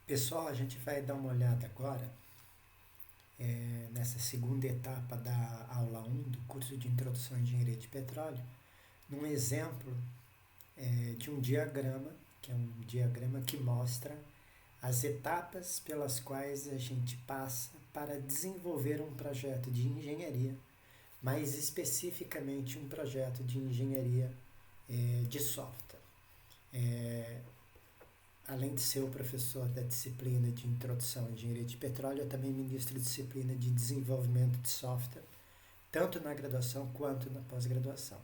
Pessoal, a gente vai dar uma olhada agora nessa segunda etapa da aula um do curso de Introdução à Engenharia de Petróleo, num exemplo de um diagrama, que é um diagrama que mostra as etapas pelas quais a gente passa para desenvolver um projeto de engenharia, mais especificamente um projeto de engenharia de software. É, Além de ser o professor da disciplina de Introdução à Engenharia de Petróleo, eu também ministro a disciplina de Desenvolvimento de Software, tanto na graduação quanto na pós-graduação.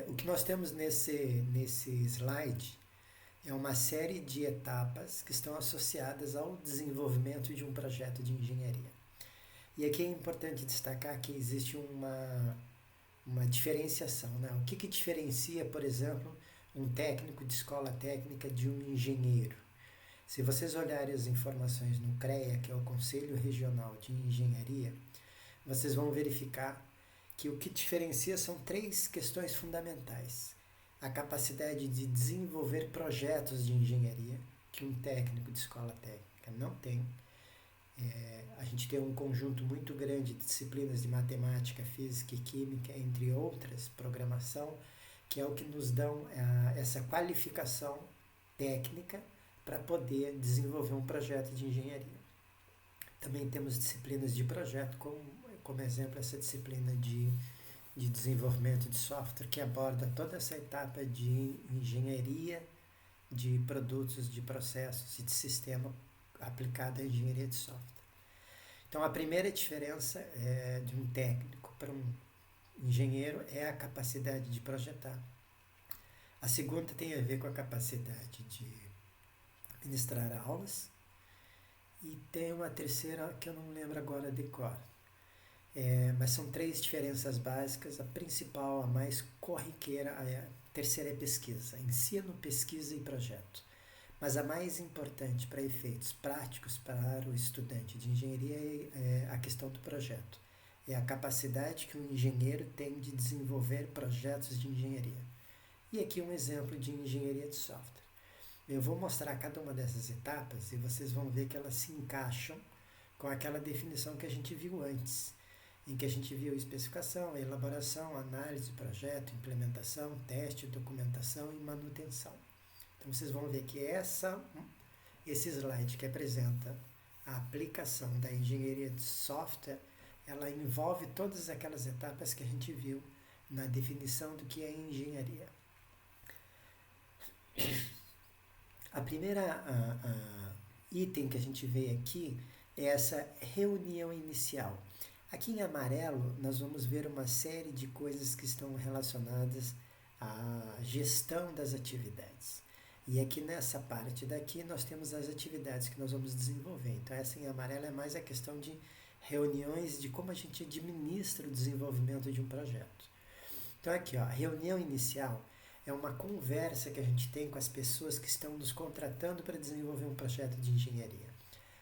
O que nós temos nesse slide é uma série de etapas que estão associadas ao desenvolvimento de um projeto de engenharia. E aqui é importante destacar que existe uma diferenciação. Né? O que diferencia, por exemplo, um técnico de escola técnica de um engenheiro? Se vocês olharem as informações no CREA, que é o Conselho Regional de Engenharia, vocês vão verificar que o que diferencia são três questões fundamentais. A capacidade de desenvolver projetos de engenharia, que um técnico de escola técnica não tem. A gente tem um conjunto muito grande de disciplinas de matemática, física e química, entre outras, programação, que é o que nos dão essa qualificação técnica para poder desenvolver um projeto de engenharia. Também temos disciplinas de projeto, como exemplo essa disciplina de desenvolvimento de software, que aborda toda essa etapa de engenharia de produtos, de processos e de sistema aplicada à engenharia de software. Então, a primeira diferença de um técnico para um engenheiro é a capacidade de projetar. A segunda tem a ver com a capacidade de ministrar aulas. E tem uma terceira que eu não lembro agora de cor. Mas são três diferenças básicas. A principal, a mais corriqueira, a terceira é pesquisa. Ensino, pesquisa e projeto. Mas a mais importante para efeitos práticos para o estudante de engenharia é a questão do projeto. É a capacidade que um engenheiro tem de desenvolver projetos de engenharia. E aqui um exemplo de engenharia de software. Eu vou mostrar cada uma dessas etapas e vocês vão ver que elas se encaixam com aquela definição que a gente viu antes, em que a gente viu especificação, elaboração, análise de projeto, implementação, teste, documentação e manutenção. Então vocês vão ver que esse slide que apresenta a aplicação da engenharia de software, ela envolve todas aquelas etapas que a gente viu na definição do que é engenharia. A primeira item que a gente vê aqui é essa reunião inicial. Aqui em amarelo nós vamos ver uma série de coisas que estão relacionadas à gestão das atividades. E aqui nessa parte daqui nós temos as atividades que nós vamos desenvolver. Então essa em amarelo é mais a questão de reuniões de como a gente administra o desenvolvimento de um projeto. Então aqui, ó, a reunião inicial é uma conversa que a gente tem com as pessoas que estão nos contratando para desenvolver um projeto de engenharia.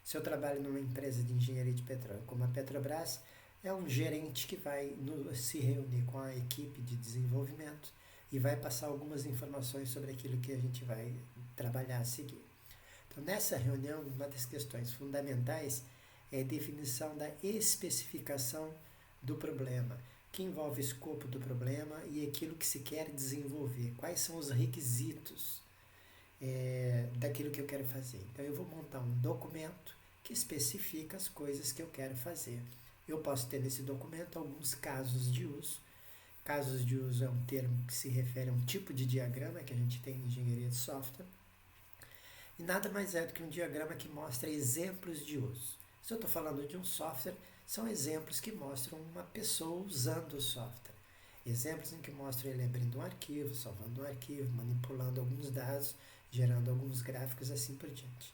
Se eu trabalho numa empresa de engenharia de petróleo, como a Petrobras, é um gerente que vai se reunir com a equipe de desenvolvimento e vai passar algumas informações sobre aquilo que a gente vai trabalhar a seguir. Então, nessa reunião, uma das questões fundamentais é a definição da especificação do problema, que envolve o escopo do problema e aquilo que se quer desenvolver. Quais são os requisitos daquilo que eu quero fazer. Então, eu vou montar um documento que especifica as coisas que eu quero fazer. Eu posso ter nesse documento alguns casos de uso. Casos de uso é um termo que se refere a um tipo de diagrama que a gente tem em engenharia de software. E nada mais é do que um diagrama que mostra exemplos de uso. Se eu estou falando de um software, são exemplos que mostram uma pessoa usando o software. Exemplos em que mostram ele abrindo um arquivo, salvando um arquivo, manipulando alguns dados, gerando alguns gráficos, assim por diante.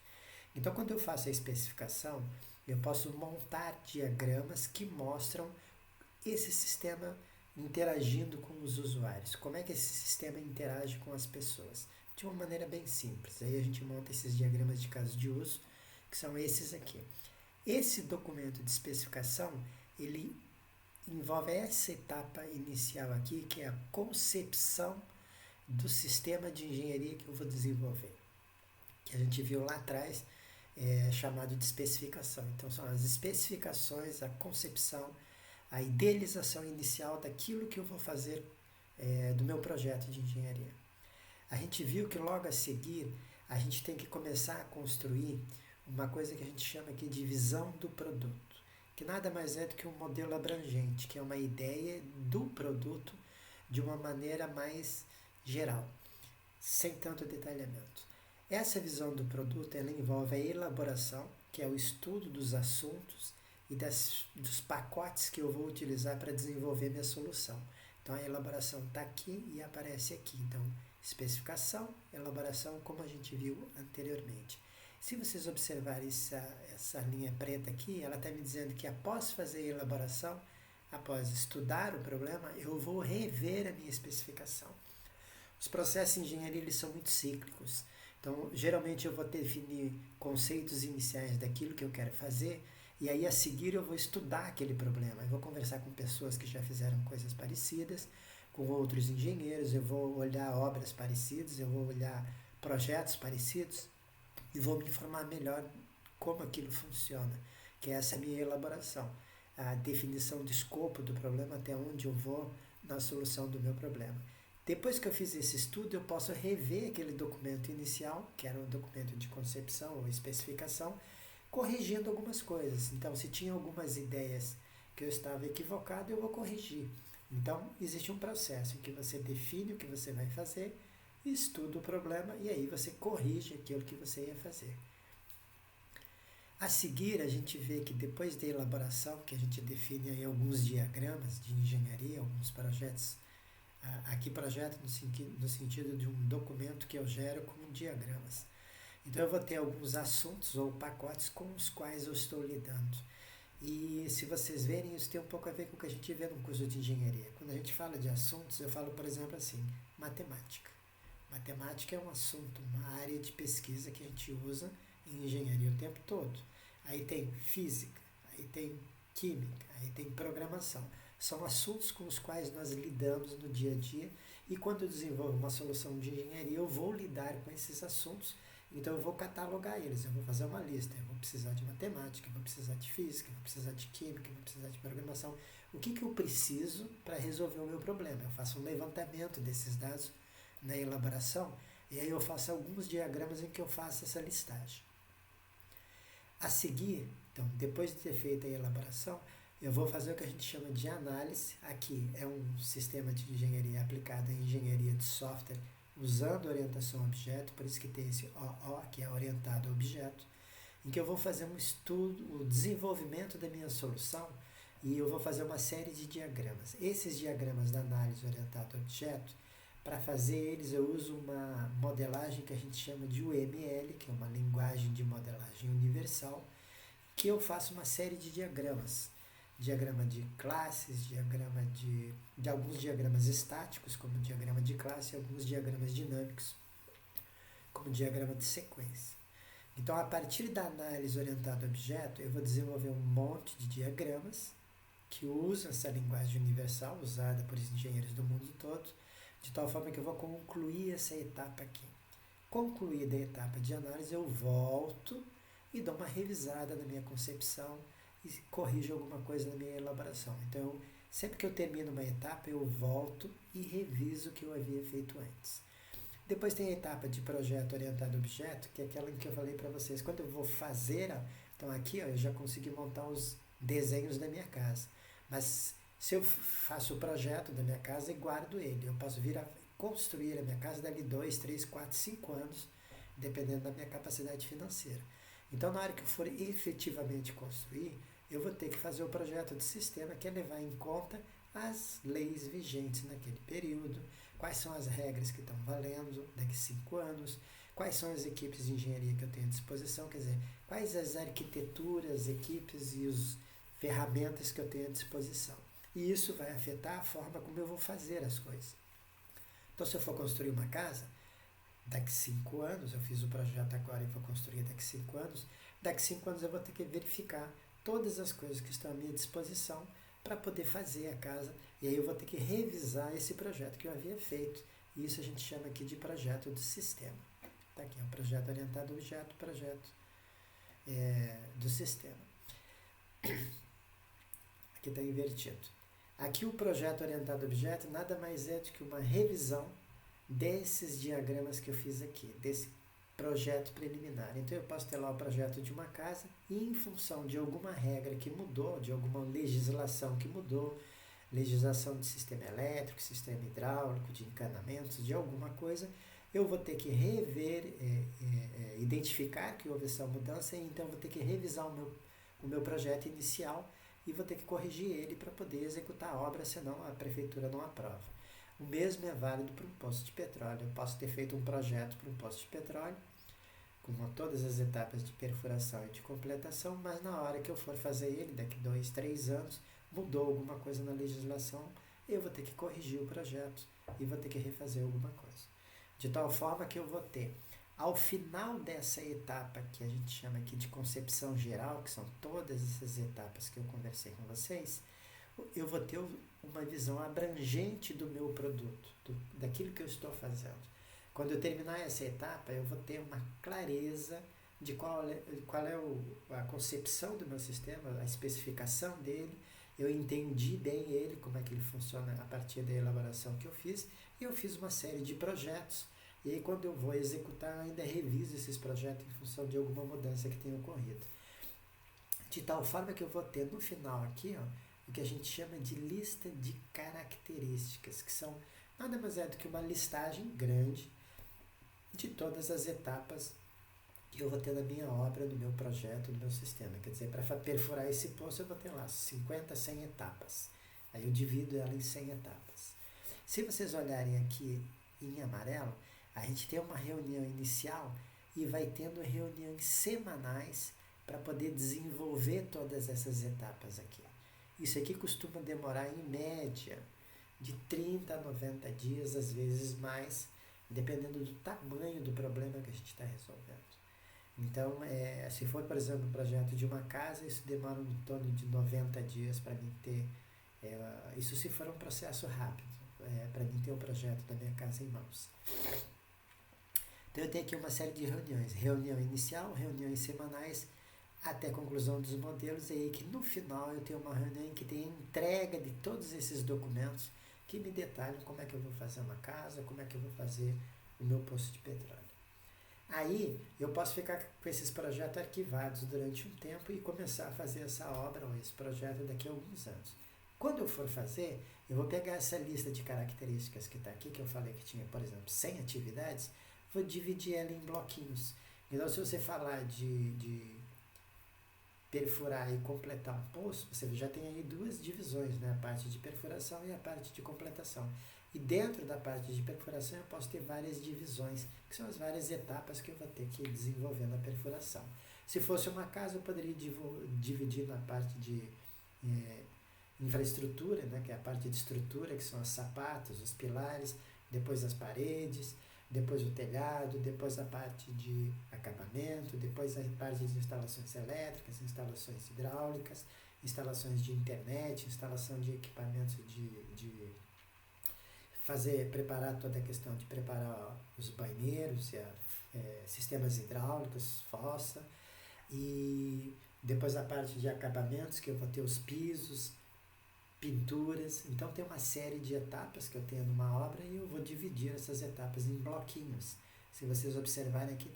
Então, quando eu faço a especificação, eu posso montar diagramas que mostram esse sistema interagindo com os usuários. Como é que esse sistema interage com as pessoas? De uma maneira bem simples. Aí a gente monta esses diagramas de caso de uso, que são esses aqui. Esse documento de especificação, ele envolve essa etapa inicial aqui, que é a concepção do sistema de engenharia que eu vou desenvolver. que a gente viu lá atrás, chamado de especificação. Então, são as especificações, a concepção, a idealização inicial daquilo que eu vou fazer do meu projeto de engenharia. A gente viu que logo a seguir a gente tem que começar a construir uma coisa que a gente chama aqui de visão do produto, que nada mais é do que um modelo abrangente, que é uma ideia do produto de uma maneira mais geral, sem tanto detalhamento. Essa visão do produto ela envolve a elaboração, que é o estudo dos assuntos e dos pacotes que eu vou utilizar para desenvolver minha solução. Então, a elaboração está aqui e aparece aqui. Então, especificação, elaboração, como a gente viu anteriormente. Se vocês observarem essa linha preta aqui, ela está me dizendo que após fazer a elaboração, após estudar o problema, eu vou rever a minha especificação. Os processos de engenharia eles são muito cíclicos. Então, geralmente eu vou definir conceitos iniciais daquilo que eu quero fazer e aí a seguir eu vou estudar aquele problema. Eu vou conversar com pessoas que já fizeram coisas parecidas, com outros engenheiros, eu vou olhar obras parecidas, eu vou olhar projetos parecidos e vou me informar melhor como aquilo funciona, que é essa minha elaboração, a definição do escopo do problema, até onde eu vou na solução do meu problema. Depois que eu fiz esse estudo, eu posso rever aquele documento inicial, que era um documento de concepção ou especificação, corrigindo algumas coisas. Então, se tinha algumas ideias que eu estava equivocado, eu vou corrigir. Então, existe um processo em que você define o que você vai fazer, estuda o problema e aí você corrige aquilo que você ia fazer. A seguir, a gente vê que depois da elaboração, que a gente define aí alguns diagramas de engenharia, alguns projetos, aqui projeto no sentido de um documento que eu gero com diagramas. Então eu vou ter alguns assuntos ou pacotes com os quais eu estou lidando. E se vocês verem, isso tem um pouco a ver com o que a gente vê no curso de engenharia. Quando a gente fala de assuntos, eu falo, por exemplo, assim, matemática. Matemática é um assunto, uma área de pesquisa que a gente usa em engenharia o tempo todo. Aí tem física, aí tem química, aí tem programação. São assuntos com os quais nós lidamos no dia a dia e quando eu desenvolvo uma solução de engenharia, eu vou lidar com esses assuntos, então eu vou catalogar eles, eu vou fazer uma lista, eu vou precisar de matemática, eu vou precisar de física, eu vou precisar de química, eu vou precisar de programação. O que eu preciso para resolver o meu problema? Eu faço um levantamento desses dados na elaboração e aí eu faço alguns diagramas em que eu faço essa listagem. A seguir, então, depois de ter feito a elaboração, eu vou fazer o que a gente chama de análise. Aqui é um sistema de engenharia aplicada em engenharia de software, usando orientação a objeto, por isso que tem esse OO, que é orientado a objeto, em que eu vou fazer um estudo, o desenvolvimento da minha solução, e eu vou fazer uma série de diagramas. Esses diagramas da análise orientada a objeto, para fazer eles eu uso uma modelagem que a gente chama de UML, que é uma linguagem de modelagem universal, que eu faço uma série de diagramas. Diagrama de classes, diagrama de alguns diagramas estáticos, como diagrama de classe, e alguns diagramas dinâmicos, como diagrama de sequência. Então, a partir da análise orientada a objeto, eu vou desenvolver um monte de diagramas que usam essa linguagem universal, usada por engenheiros do mundo todo, de tal forma que eu vou concluir essa etapa aqui. Concluída a etapa de análise, eu volto e dou uma revisada na minha concepção e corrijo alguma coisa na minha elaboração. Então, sempre que eu termino uma etapa, eu volto e reviso o que eu havia feito antes. Depois tem a etapa de projeto orientado a objeto, que é aquela em que eu falei para vocês. Quando eu vou fazer, então aqui eu já consegui montar os desenhos da minha casa. Mas se eu faço o projeto da minha casa e guardo ele, eu posso vir a construir a minha casa dali 2, 3, 4, 5 anos, dependendo da minha capacidade financeira. Então, na hora que eu for efetivamente construir, eu vou ter que fazer o projeto de sistema, que é levar em conta as leis vigentes naquele período, quais são as regras que estão valendo daqui a 5 anos, quais são as equipes de engenharia que eu tenho à disposição, quer dizer, quais as arquiteturas, equipes e as ferramentas que eu tenho à disposição. E isso vai afetar a forma como eu vou fazer as coisas. Então, se eu for construir uma casa, daqui 5 anos, eu fiz o projeto agora e vou construir daqui 5 anos, daqui 5 anos eu vou ter que verificar todas as coisas que estão à minha disposição para poder fazer a casa, e aí eu vou ter que revisar esse projeto que eu havia feito, e isso a gente chama aqui de projeto de sistema. Está aqui, é o projeto orientado a objeto, projeto do sistema. Aqui está invertido. Aqui o projeto orientado a objeto nada mais é do que uma revisão desses diagramas que eu fiz aqui, desse projeto preliminar. Então eu posso ter lá o projeto de uma casa e em função de alguma regra que mudou, de alguma legislação que mudou, legislação de sistema elétrico, sistema hidráulico, de encanamentos, de alguma coisa, eu vou ter que rever, identificar que houve essa mudança, e então eu vou ter que revisar o meu projeto inicial e vou ter que corrigir ele para poder executar a obra, senão a prefeitura não aprova. O mesmo é válido para um poço de petróleo. Eu posso ter feito um projeto para um poço de petróleo, com todas as etapas de perfuração e de completação, mas na hora que eu for fazer ele, daqui 2, 3 anos, mudou alguma coisa na legislação, eu vou ter que corrigir o projeto e vou ter que refazer alguma coisa. De tal forma que eu vou ter, ao final dessa etapa que a gente chama aqui de concepção geral, que são todas essas etapas que eu conversei com vocês, eu vou ter uma visão abrangente do meu produto, daquilo que eu estou fazendo. Quando eu terminar essa etapa, eu vou ter uma clareza de qual é a concepção do meu sistema, a especificação dele. Eu entendi bem ele, como é que ele funciona a partir da elaboração que eu fiz, e eu fiz uma série de projetos. E aí, quando eu vou executar, eu ainda reviso esses projetos em função de alguma mudança que tenha ocorrido. De tal forma que eu vou ter no final aqui, o que a gente chama de lista de características, que são nada mais é do que uma listagem grande de todas as etapas que eu vou ter na minha obra, no meu projeto, no meu sistema. Quer dizer, para perfurar esse poço, eu vou ter lá 50, 100 etapas. Aí eu divido ela em 100 etapas. Se vocês olharem aqui em amarelo, a gente tem uma reunião inicial e vai tendo reuniões semanais para poder desenvolver todas essas etapas aqui. Isso aqui costuma demorar em média de 30 a 90 dias, às vezes mais, dependendo do tamanho do problema que a gente está resolvendo. Então, se for, por exemplo, um projeto de uma casa, isso demora em torno de 90 dias para mim ter, isso se for um processo rápido, para mim ter o projeto da minha casa em mãos. Então eu tenho aqui uma série de reuniões, reunião inicial, reuniões semanais, até a conclusão dos modelos, e aí que no final eu tenho uma reunião em que tem a entrega de todos esses documentos que me detalham como é que eu vou fazer uma casa, como é que eu vou fazer o meu poço de petróleo. Aí eu posso ficar com esses projetos arquivados durante um tempo e começar a fazer essa obra ou esse projeto daqui a alguns anos. Quando eu for fazer, eu vou pegar essa lista de características que está aqui, que eu falei que tinha, por exemplo, 100 atividades, vou dividir ela em bloquinhos. Então, se você falar de perfurar e completar um poço, você já tem aí duas divisões, né? A parte de perfuração e a parte de completação. E dentro da parte de perfuração eu posso ter várias divisões, que são as várias etapas que eu vou ter que desenvolver na perfuração. Se fosse uma casa, eu poderia dividir na parte de infraestrutura, né? Que é a parte de estrutura, que são os sapatos, os pilares, depois as paredes, depois o telhado, depois a parte de acabamento, depois a parte de instalações elétricas, instalações hidráulicas, instalações de internet, instalação de equipamentos de preparar toda a questão de preparar os banheiros, sistemas hidráulicos, fossa, e depois a parte de acabamentos, que eu vou ter os pisos, pinturas. Então tem uma série de etapas que eu tenho numa obra e eu vou dividir essas etapas em bloquinhos. Se vocês observarem aqui,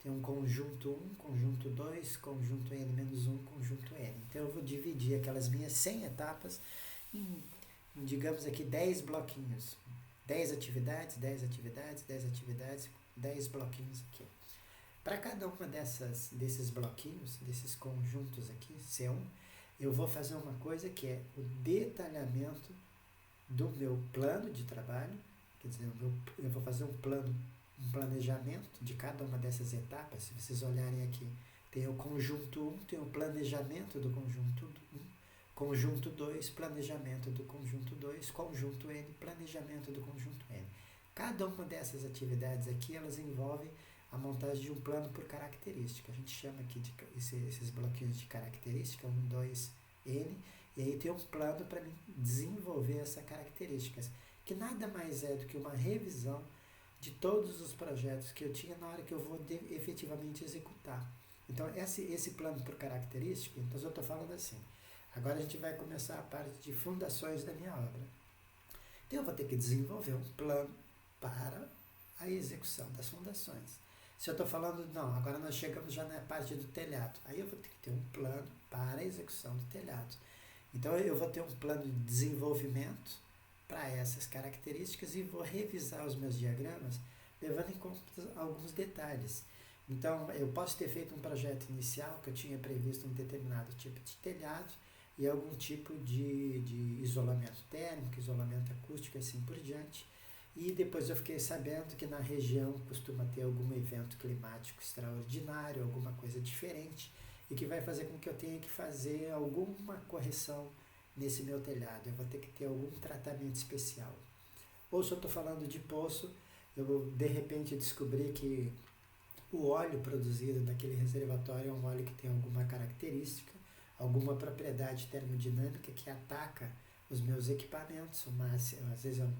tem um conjunto 1, conjunto 2, conjunto N-1, conjunto N. Então eu vou dividir aquelas minhas 100 etapas em, digamos aqui, 10 bloquinhos. 10 atividades, 10 atividades, 10 atividades, 10 bloquinhos aqui. Para cada uma desses bloquinhos, desses conjuntos aqui, C1, eu vou fazer uma coisa que é o detalhamento do meu plano de trabalho, quer dizer, eu vou fazer um planejamento de cada uma dessas etapas. Se vocês olharem aqui, tem o conjunto 1, tem o planejamento do conjunto 1, conjunto 2, planejamento do conjunto 2, conjunto N, planejamento do conjunto N. Cada uma dessas atividades aqui, elas envolvem a montagem de um plano por característica. A gente chama aqui de esses bloquinhos de característica, 1, 2, N, e aí tem um plano para desenvolver essas características, que nada mais é do que uma revisão de todos os projetos que eu tinha na hora que eu vou efetivamente executar. Então, esse plano por característica, então eu estou falando assim, agora a gente vai começar a parte de fundações da minha obra. Então, eu vou ter que desenvolver um plano para a execução das fundações. Se eu estou falando, não, agora nós chegamos já na parte do telhado, aí eu vou ter que ter um plano para a execução do telhado. Então, eu vou ter um plano de desenvolvimento para essas características e vou revisar os meus diagramas levando em conta alguns detalhes. Então, eu posso ter feito um projeto inicial que eu tinha previsto um determinado tipo de telhado e algum tipo de isolamento térmico, isolamento acústico e assim por diante. E depois eu fiquei sabendo que na região costuma ter algum evento climático extraordinário, alguma coisa diferente, e que vai fazer com que eu tenha que fazer alguma correção nesse meu telhado. Eu vou ter que ter algum tratamento especial. Ou se eu estou falando de poço, eu de repente descobri que o óleo produzido naquele reservatório é um óleo que tem alguma característica, alguma propriedade termodinâmica que ataca os meus equipamentos. Às vezes eu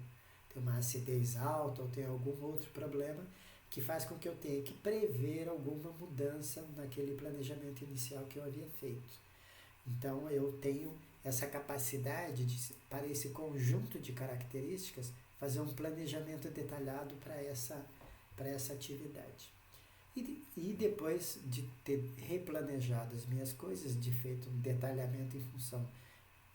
tenho uma acidez alta ou tenho algum outro problema que faz com que eu tenha que prever alguma mudança naquele planejamento inicial que eu havia feito. Então, eu tenho essa capacidade de, para esse conjunto de características, fazer um planejamento detalhado para essa atividade. E depois de ter replanejado as minhas coisas, de feito um detalhamento em função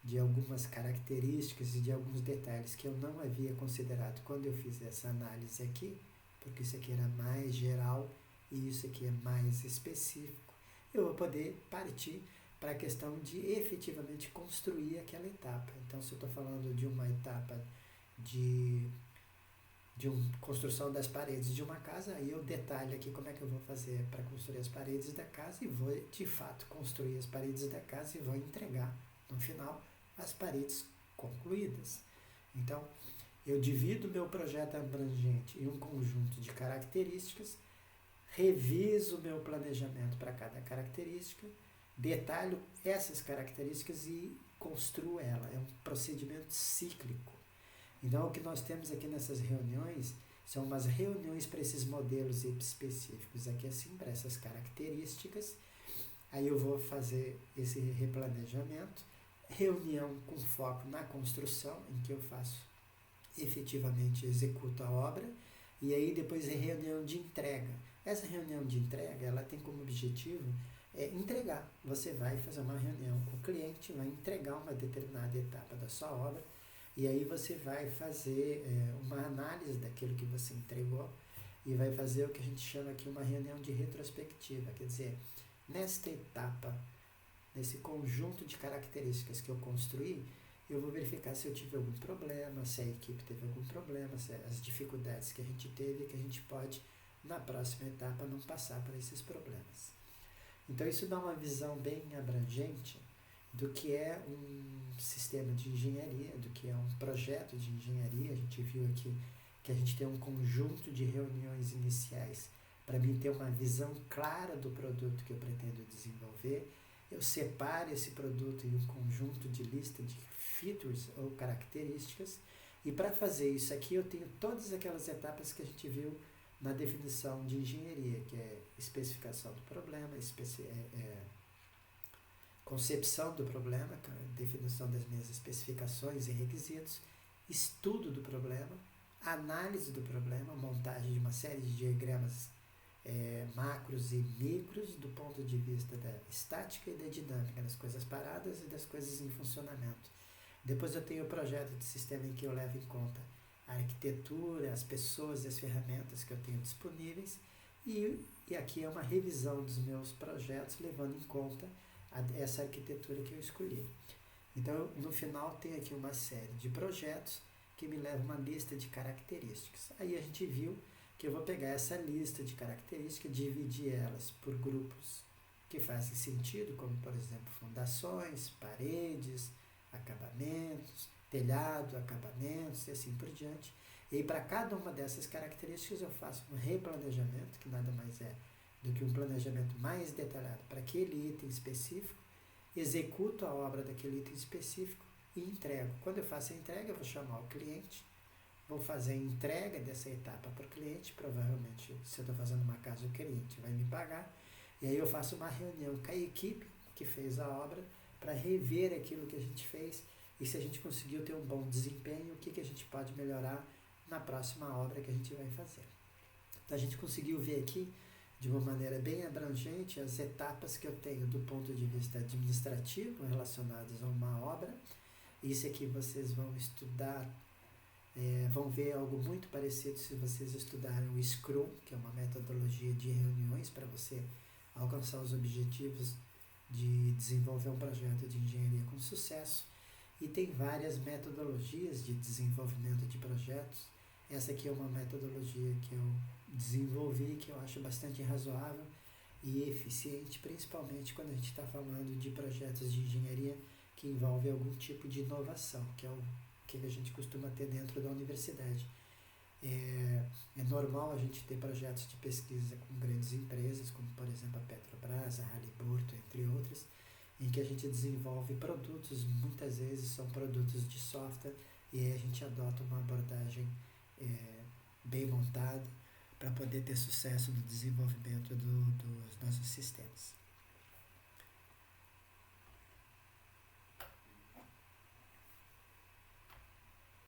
de algumas características e de alguns detalhes que eu não havia considerado quando eu fiz essa análise aqui, porque isso aqui era mais geral e isso aqui é mais específico, eu vou poder partir para a questão de efetivamente construir aquela etapa. Então, se eu estou falando de uma etapa de construção das paredes de uma casa, aí eu detalho aqui como é que eu vou fazer para construir as paredes da casa e vou, de fato, construir as paredes da casa e vou entregar, no final, as paredes concluídas. Então, eu divido o meu projeto abrangente em um conjunto de características, reviso o meu planejamento para cada característica, detalho essas características e construo ela. É um procedimento cíclico. Então, o que nós temos aqui nessas reuniões são umas reuniões para esses modelos específicos. Aqui assim, para essas características. Aí eu vou fazer esse replanejamento. Reunião com foco na construção, em que eu faço efetivamente, executo a obra. E aí depois reunião de entrega. Essa reunião de entrega, ela tem como objetivo entregar. Você vai fazer uma reunião com o cliente, vai entregar uma determinada etapa da sua obra. E aí você vai fazer uma análise daquilo que você entregou e vai fazer o que a gente chama aqui uma reunião de retrospectiva. Quer dizer, nesta etapa, nesse conjunto de características que eu construí, eu vou verificar se eu tive algum problema, se a equipe teve algum problema, se as dificuldades que a gente teve, que a gente pode, na próxima etapa, não passar por esses problemas. Então, isso dá uma visão bem abrangente do que é um sistema de engenharia, do que é um projeto de engenharia. A gente viu aqui que a gente tem um conjunto de reuniões iniciais para mim ter uma visão clara do produto que eu pretendo desenvolver. Eu separo esse produto em um conjunto de lista de features ou características, e para fazer isso aqui eu tenho todas aquelas etapas que a gente viu na definição de engenharia, que é especificação do problema, concepção do problema, definição das minhas especificações e requisitos, estudo do problema, análise do problema, montagem de uma série de diagramas macros e micros do ponto de vista da estática e da dinâmica, das coisas paradas e das coisas em funcionamento. Depois eu tenho o projeto de sistema em que eu levo em conta a arquitetura, as pessoas e as ferramentas que eu tenho disponíveis, e aqui é uma revisão dos meus projetos levando em conta essa arquitetura que eu escolhi. Então, no final, tem aqui uma série de projetos que me levam a uma lista de características. Aí a gente viu que eu vou pegar essa lista de características, dividir elas por grupos que fazem sentido, como, por exemplo, fundações, paredes, acabamentos, telhado, acabamentos e assim por diante. E para cada uma dessas características eu faço um replanejamento, que nada mais é do que um planejamento mais detalhado para aquele item específico, executo a obra daquele item específico e entrego. Quando eu faço a entrega, eu vou chamar o cliente, vou fazer a entrega dessa etapa para o cliente, provavelmente se eu estou fazendo uma casa o cliente vai me pagar, e aí eu faço uma reunião com a equipe que fez a obra para rever aquilo que a gente fez e se a gente conseguiu ter um bom desempenho, o que a gente pode melhorar na próxima obra que a gente vai fazer. Então a gente conseguiu ver aqui de uma maneira bem abrangente as etapas que eu tenho do ponto de vista administrativo relacionadas a uma obra. Isso aqui vocês vão estudar, vão ver algo muito parecido se vocês estudarem o Scrum, que é uma metodologia de reuniões para você alcançar os objetivos de desenvolver um projeto de engenharia com sucesso. E tem várias metodologias de desenvolvimento de projetos. Essa aqui é uma metodologia que eu desenvolvi, que eu acho bastante razoável e eficiente, principalmente quando a gente está falando de projetos de engenharia que envolvem algum tipo de inovação, que é o que a gente costuma ter dentro da universidade. É normal a gente ter projetos de pesquisa com grandes empresas, como por exemplo a Petrobras, a Halliburton, entre outras, em que a gente desenvolve produtos, muitas vezes são produtos de software, e aí a gente adota uma abordagem bem montada para poder ter sucesso no desenvolvimento dos nossos sistemas.